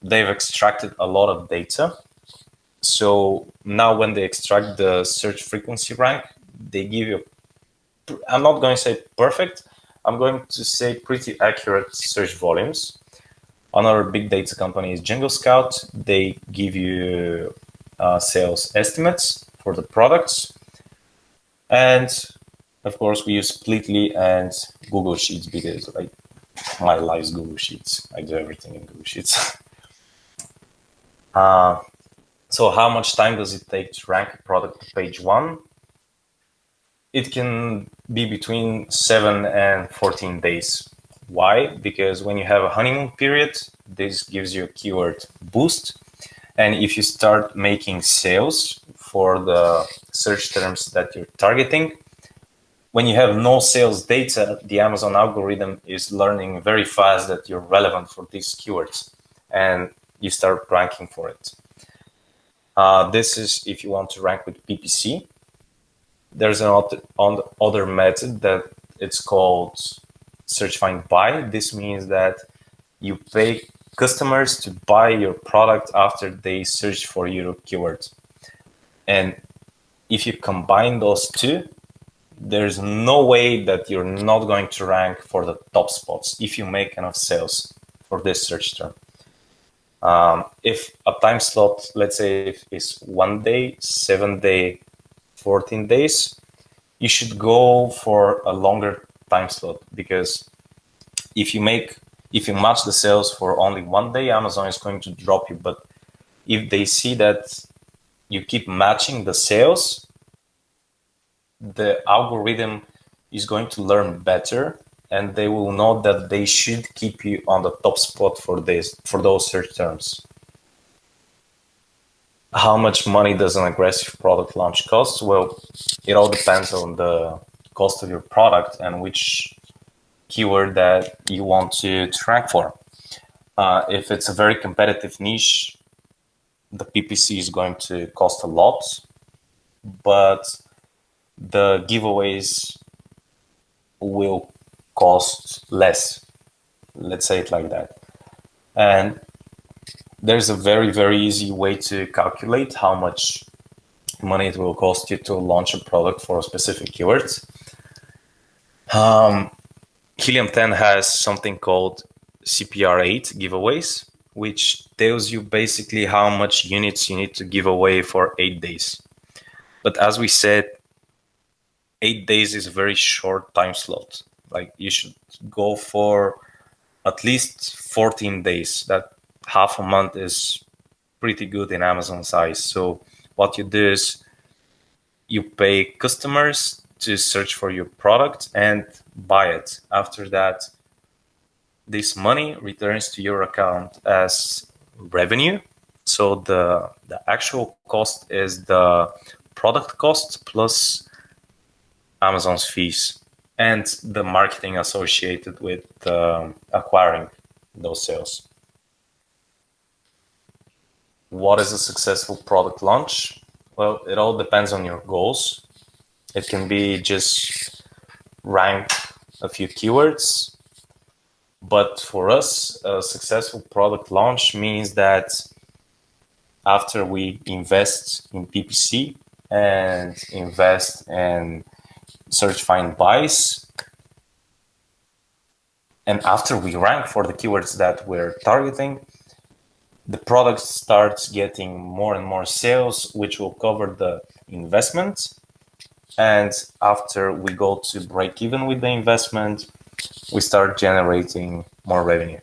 they've extracted a lot of data. So now when they extract the search frequency rank, they give you, I'm not going to say perfect, I'm going to say pretty accurate search volumes. Another big data company is Jingle Scout. They give you sales estimates for the products. And of course, we use Splitly and Google Sheets, because my life is Google Sheets. I do everything in Google Sheets. So how much time does it take to rank a product to page 1? It can be between 7 and 14 days. Why? Because when you have a honeymoon period, this gives you a keyword boost. And if you start making sales for the search terms that you're targeting, when you have no sales data, the Amazon algorithm is learning very fast that you're relevant for these keywords, and you start ranking for it. This is if you want to rank with PPC. There's another method that it's called search find buy. This means that you pay customers to buy your product after they search for your keywords. And if you combine those two, there's no way that you're not going to rank for the top spots if you make enough sales for this search term. If a time slot, let's say if it's 1 day, 7 day, 14 days, you should go for a longer time slot, because if you match the sales for only 1 day, Amazon is going to drop you. But if they see that you keep matching the sales, the algorithm is going to learn better, and they will know that they should keep you on the top spot for those search terms. How much money does an aggressive product launch cost? Well, it all depends on the cost of your product and which keyword that you want to rank for. If it's a very competitive niche, the PPC is going to cost a lot, but the giveaways will cost less. Let's say it like that. And there's a very, very easy way to calculate how much money it will cost you to launch a product for a specific keyword. Helium 10 has something called CPR8 giveaways, which tells you basically how much units you need to give away for 8 days. But as we said, 8 days is a very short time slot. Like, you should go for at least 14 days. That half a month is pretty good in Amazon size. So what you do is you pay customers to search for your product and buy it. After that, this money returns to your account as revenue. So the actual cost is the product cost plus Amazon's fees and the marketing associated with acquiring those sales. What is a successful product launch? Well, it all depends on your goals. It can be just rank a few keywords, but for us, a successful product launch means that after we invest in PPC and invest in search, find, buys, and after we rank for the keywords that we're targeting, the product starts getting more and more sales, which will cover the investment. And after we go to break even with the investment, we start generating more revenue.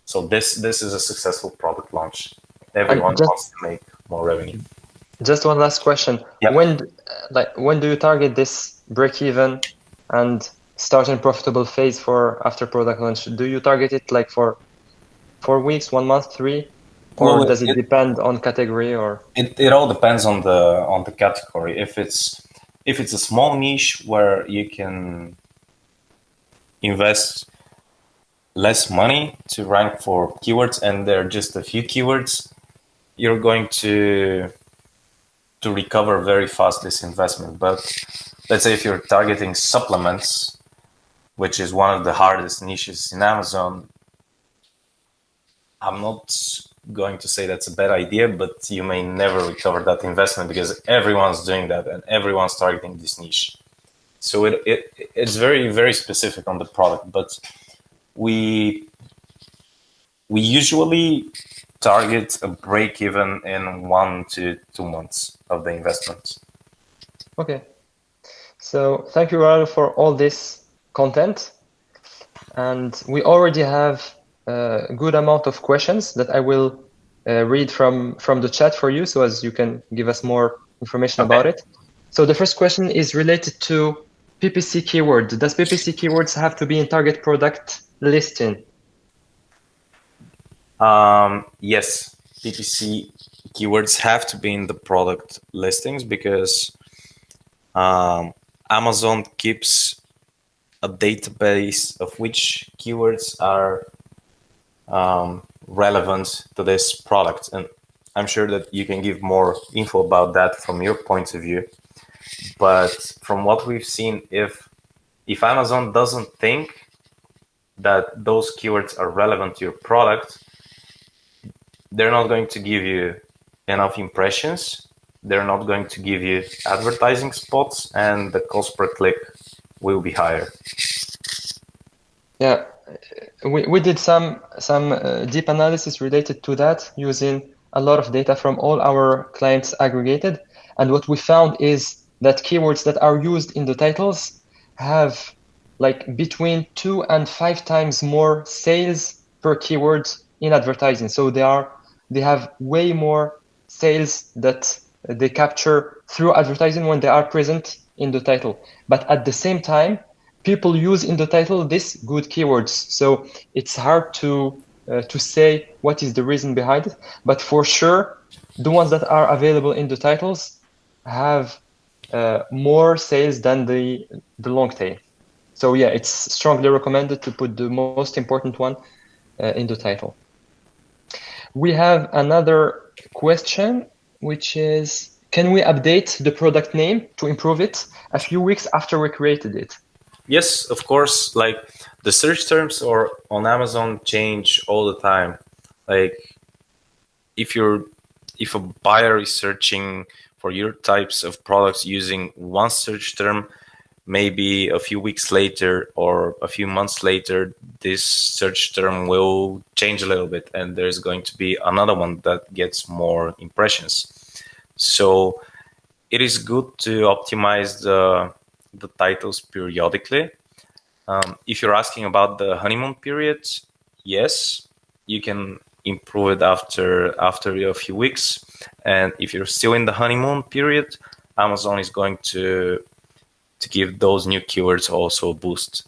So this is a successful product launch. Everyone wants to make more revenue. Just one last question. Yep. When do you target this break even and start in profitable phase for after product launch? Do you target it like for 4 weeks, 1 month, 3? Or does it depend on category? Or it all depends on the category. If it's a small niche where you can invest less money to rank for keywords and there are just a few keywords, you're going to recover very fast this investment. But let's say if you're targeting supplements, which is one of the hardest niches in Amazon, I'm not going to say that's a bad idea, but you may never recover that investment because everyone's doing that and everyone's targeting this niche. So it's very, very specific on the product, but we usually target a break even in 1 to 2 months of the investment. Okay. So thank you, Rado, for all this content. And we already have a good amount of questions that I will read from the chat for you, so as you can give us more information about it. So the first question is related to PPC keyword. Does PPC keywords have to be in target product listing? Yes, PPC keywords have to be in the product listings because Amazon keeps a database of which keywords are relevant to this product. And I'm sure that you can give more info about that from your point of view. But from what we've seen, if Amazon doesn't think that those keywords are relevant to your product, they're not going to give you enough impressions. They're not going to give you advertising spots, and the cost per click will be higher. Yeah, we did some deep analysis related to that using a lot of data from all our clients aggregated. And what we found is that keywords that are used in the titles have like between 2 and 5 times more sales per keyword in advertising. So they have way more sales that they capture through advertising when they are present in the title. But at the same time, people use in the title these good keywords. So it's hard to say what is the reason behind it. But for sure, the ones that are available in the titles have more sales than the long tail. So yeah, it's strongly recommended to put the most important one in the title. We have another question, which is, can we update the product name to improve it a few weeks after we created it? Yes, of course. Like, the search terms or on Amazon change all the time. Like, if a buyer is searching for your types of products using one search term, maybe a few weeks later or a few months later, this search term will change a little bit, and there's going to be another one that gets more impressions. So it is good to optimize the titles periodically. If you're asking about the honeymoon period, yes, you can improve it after a few weeks. And if you're still in the honeymoon period, Amazon is going to give those new keywords also a boost.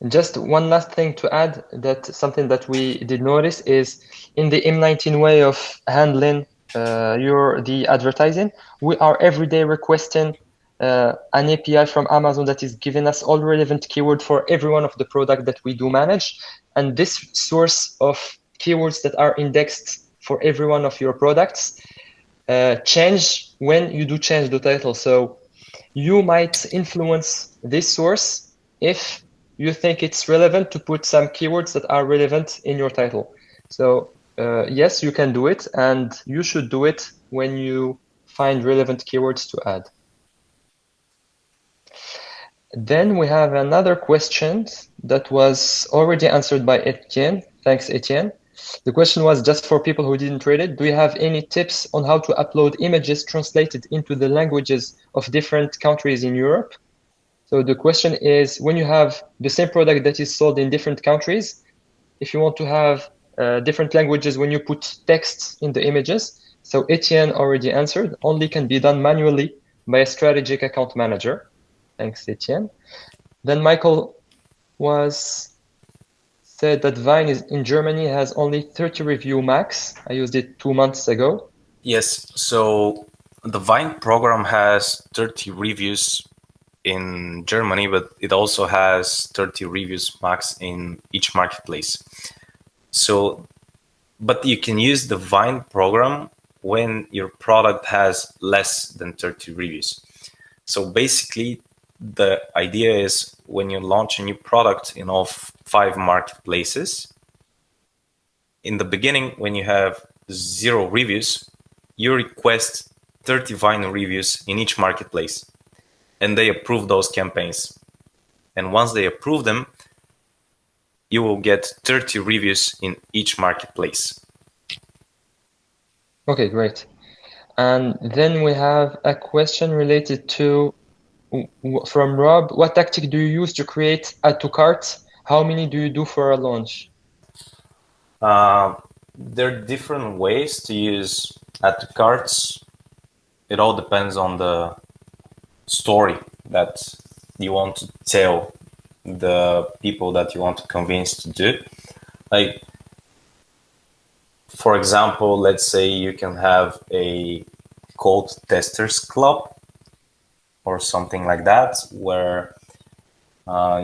Just one last thing to add, that something that we did notice is in the m19 way of handling the advertising, we are every day requesting an API from Amazon that is giving us all relevant keyword for every one of the product that we do manage. And this source of keywords that are indexed for every one of your products change when you do change the title. So you might influence this source if you think it's relevant to put some keywords that are relevant in your title. So yes, you can do it, and you should do it when you find relevant keywords to add. Then we have another question that was already answered by Etienne. Thanks, Etienne. The question was just for people who didn't read it. Do you have any tips on how to upload images translated into the languages of different countries in Europe? So the question is, when you have the same product that is sold in different countries, if you want to have different languages when you put text in the images, so Etienne already answered, only can be done manually by a strategic account manager. Thanks, Etienne. Then Michael said that Vine is in Germany has only 30 review max. I used it 2 months ago. Yes, so the Vine program has 30 reviews in Germany, but it also has 30 reviews max in each marketplace. So, but you can use the Vine program when your product has less than 30 reviews. So basically, the idea is when you launch a new product in all 5 marketplaces, in the beginning, when you have 0 reviews, you request 30 Vine reviews in each marketplace, and they approve those campaigns. And once they approve them, you will get 30 reviews in each marketplace. Okay, great. And then we have a question related to from Rob. What tactic do you use to create add to cart? How many do you do for a launch? There are different ways to use add to carts. It all depends on the story that you want to tell the people that you want to convince to do. Like, for example, let's say you can have a code testers club or something like that, where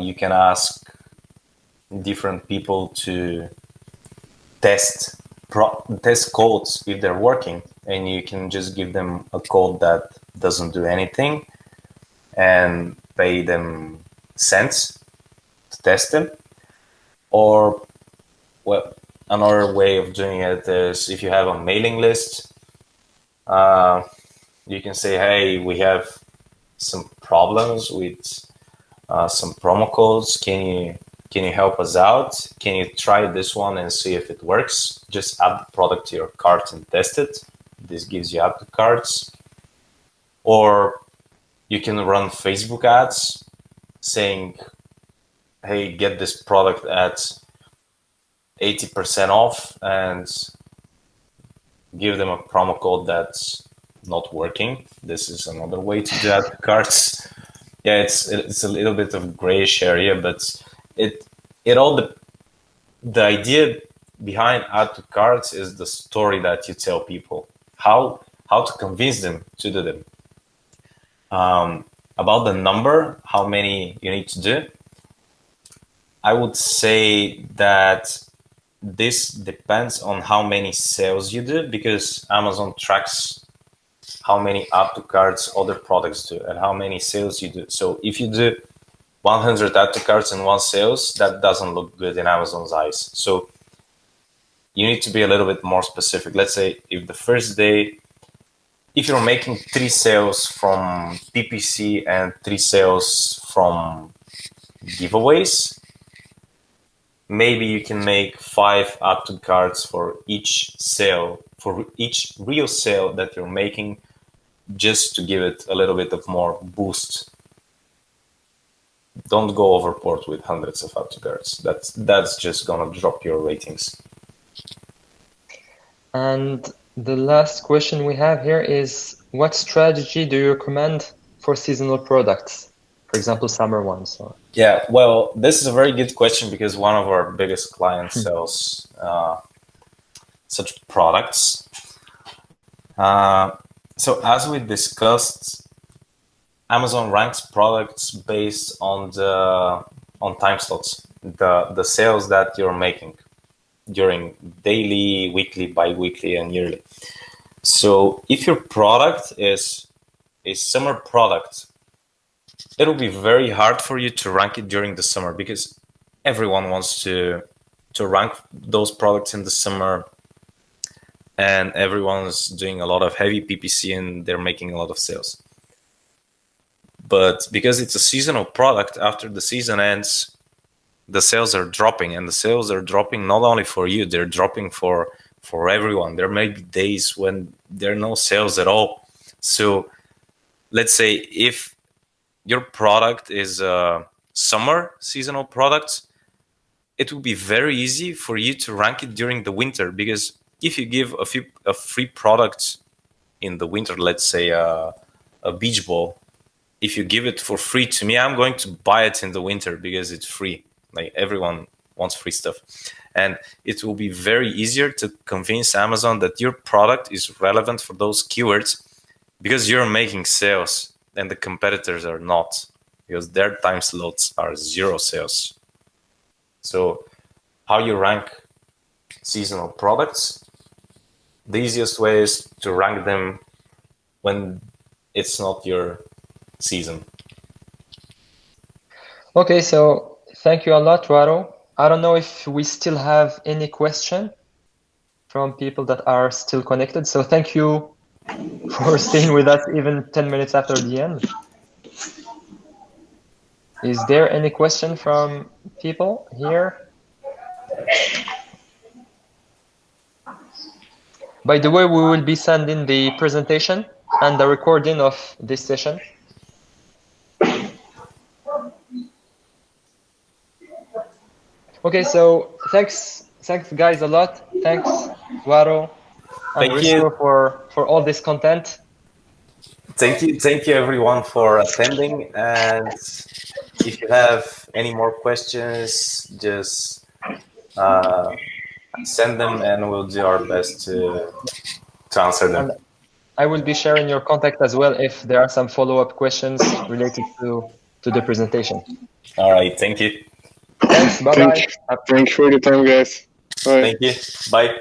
you can ask different people to test codes if they're working, and you can just give them a code that doesn't do anything and pay them cents to test them. Or, well, another way of doing it is if you have a mailing list, you can say, hey, we have some problems with some promo codes. Can you help us out? Can you try this one and see if it works? Just add the product to your cart and test it. This gives you add to carts. Or you can run Facebook ads saying, hey, get this product at 80% off, and give them a promo code that's not working. This is another way to do add to carts. Yeah, it's a little bit of grayish area, but it all the idea behind add to carts is the story that you tell people, how to convince them to do them. About the number, how many you need to do, I would say that this depends on how many sales you do, because Amazon tracks how many add to carts other products do and how many sales you do. So if you do 100 add to carts and 1 sales, that doesn't look good in Amazon's eyes. So you need to be a little bit more specific. Let's say if the first day if you're making 3 sales from PPC and 3 sales from giveaways, maybe you can make 5 add-to cards for each sale, for each real sale that you're making, just to give it a little bit of more boost. Don't go overboard with hundreds of add-to cards. That's just gonna drop your ratings. And the last question we have here is, what strategy do you recommend for seasonal products? For example, summer ones. Yeah, well, this is a very good question because one of our biggest clients sells such products. So as we discussed, Amazon ranks products based on time slots, the sales that you're making during daily, weekly, bi-weekly, and yearly. So if your product is a summer product, it'll be very hard for you to rank it during the summer because everyone wants to rank those products in the summer, and everyone's doing a lot of heavy PPC and they're making a lot of sales. But because it's a seasonal product, after the season ends, the sales are dropping, and the sales are dropping not only for you, they're dropping for everyone. There may be days when there are no sales at all. So let's say if your product is a summer seasonal product, it will be very easy for you to rank it during the winter, because if you give a free product in the winter, let's say a beach ball, if you give it for free to me, I'm going to buy it in the winter because it's free. Like, everyone wants free stuff. And it will be very easier to convince Amazon that your product is relevant for those keywords because you're making sales and the competitors are not, because their time slots are 0 sales. So how you rank seasonal products? The easiest way is to rank them when it's not your season. Okay, so thank you a lot, Rado. I don't know if we still have any question from people that are still connected. So thank you for staying with us even 10 minutes after the end. Is there any question from people here? By the way, we will be sending the presentation and the recording of this session. Okay, so thanks guys a lot. Thanks, Waro and Risto for all this content. Thank you everyone for attending, and if you have any more questions, just send them and we'll do our best to answer them. And I will be sharing your contact as well if there are some follow-up questions related to the presentation. All right, thank you. Thanks, bye-bye. Thanks for the time, guys. Bye. Thank you, bye.